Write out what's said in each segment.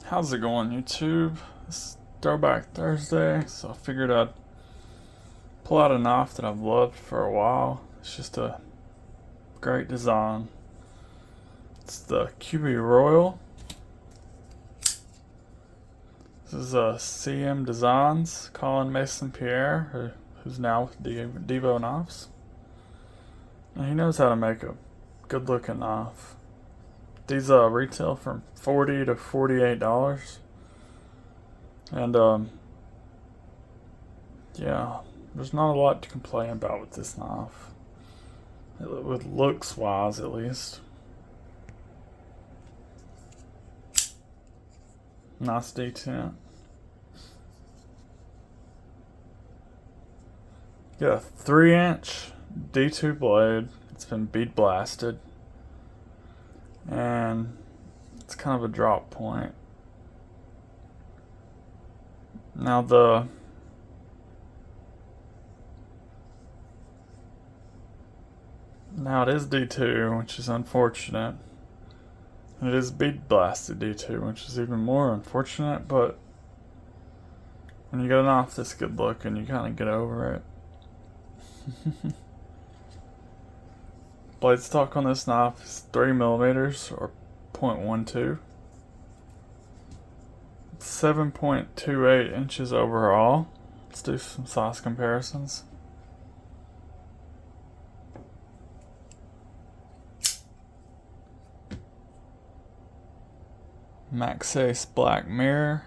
How's it going, YouTube? It's Throwback Thursday, so I figured I'd pull out a knife that I've loved for a while. It's just a great design. It's the Kubey Royal. This is a CM Designs, Colin Mason Pierre, who's now with Devo Knives. And he knows how to make a good looking knife. These retail from $40 to $48. And yeah, there's not a lot to complain about with this knife. With looks wise, at least. Nice detent. Got a 3-inch D2 blade. It's been bead blasted. And it's kind of a drop point. Now it is D2, which is unfortunate. And it is bead blasted D2, which is even more unfortunate, but when you get a knife this good looking, you kind of get over it. Blade stock on this knife is 3mm or 0.12. It's 7.28 inches overall. Let's do some size comparisons. Maxace Black Mirror,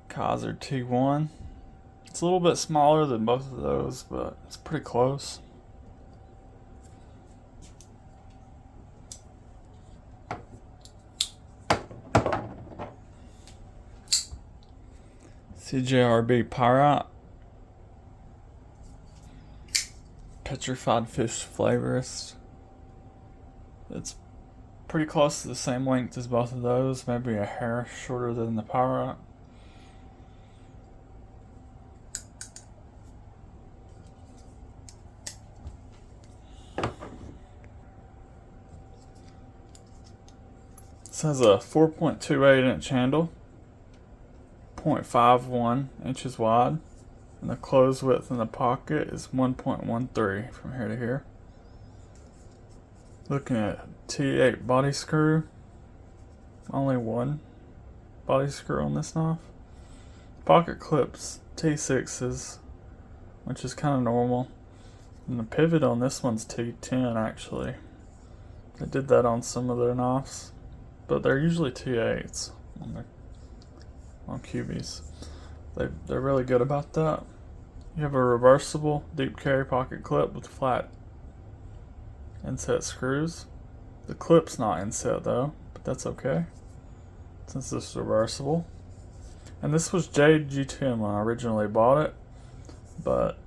Kaiser T1. It's a little bit smaller than both of those, but it's pretty close. CJRB Pirate, Petrified Fish Flavorist. It's pretty close to the same length as both of those, maybe a hair shorter than the Pirate. This has a 4.28 inch handle, 0.51 inches wide, and the close width in the pocket is 1.13 from here to here. Looking at T8 body screw, only one body screw on this knife. Pocket clips T6s, which is kind of normal. And the pivot on this one's T10 actually. They did that on some of their knives, but they're usually T8s on Kubeys. They're really good about that. You have a reversible deep carry pocket clip with flat inset screws. The clip's not inset though, but that's okay since this is reversible. And this was Jade G10 when I originally bought it, but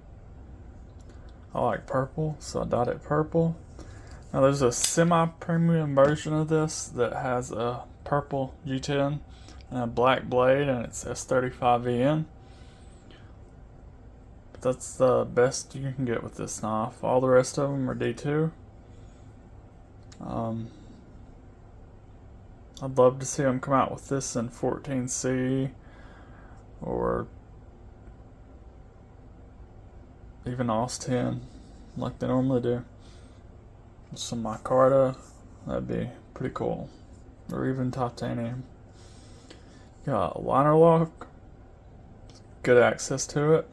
I like purple, so I dyed it purple. Now there's a semi-premium version of this that has a purple G10 and a black blade, and it's S35VN. But that's the best you can get with this knife. All the rest of them are D2. I'd love to see them come out with this in 14C or even Austin like they normally do. Some micarta, that'd be pretty cool. Or even titanium. Got a liner lock, good access to it.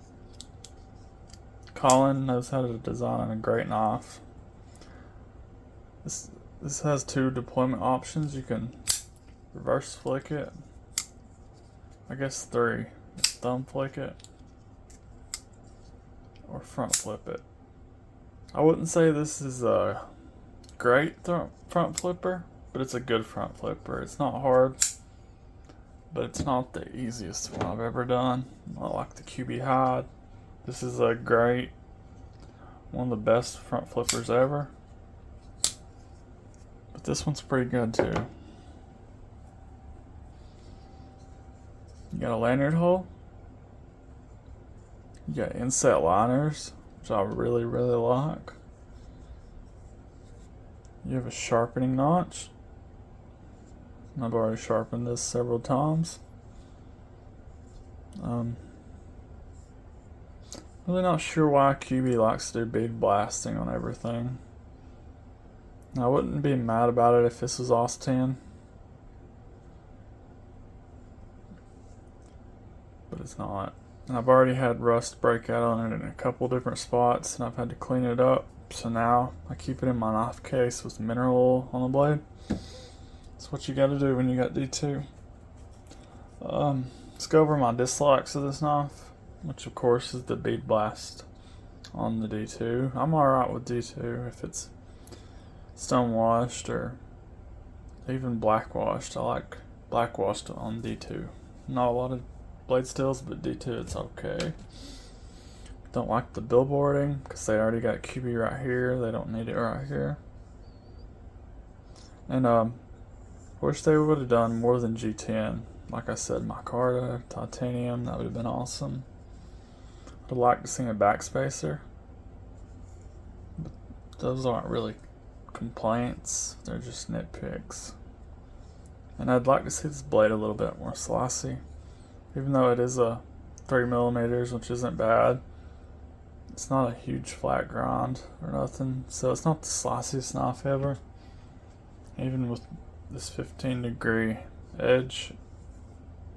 Colin knows how to design a great knife. This has 2 deployment options. You can reverse flick it. I guess 3. Thumb flick it. Or front flip it. I wouldn't say this is a great front flipper, but it's a good front flipper. It's not hard, but it's not the easiest one I've ever done. I like the Kubey Hide. This is a great, one of the best front flippers ever. But this one's pretty good too. You got a lanyard hole. You got inset liners, which I really like. You have a sharpening notch. I've already sharpened this several times. Really not sure why Kubey likes to do bead blasting on everything. I wouldn't be mad about it if this was Austin, but it's not. And I've already had rust break out on it in a couple different spots, and I've had to clean it up. So now I keep it in my knife case with mineral oil on the blade. That's what you gotta do when you got D2. Let's go over my dislikes of this knife, which of course is the bead blast on the D2. I'm alright with D2 if it's stone washed or even black washed. I like black washed on D2. Not a lot of blade steels, but D2 it's okay. Don't like the billboarding because they already got Kubey right here. They don't need it right here. And wish they would have done more than G10. Like I said, micarta, titanium, that would have been awesome. I'd like to see a backspacer, but those aren't really complaints, they're just nitpicks. And I'd like to see this blade a little bit more slicey, even though it is a 3mm, which isn't bad. It's not a huge flat grind or nothing, so it's not the sliciest knife ever. Even with this 15-degree edge,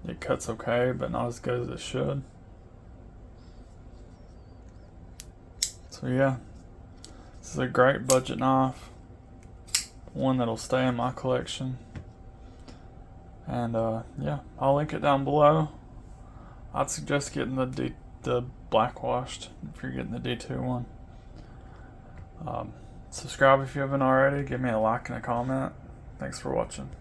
it cuts okay, but not as good as it should. So yeah, this is a great budget knife, one that'll stay in my collection. And yeah, I'll link it down below. I'd suggest getting the black washed if you're getting the D2 one. Subscribe if you haven't already. Give me a like and a comment. Thanks for watching.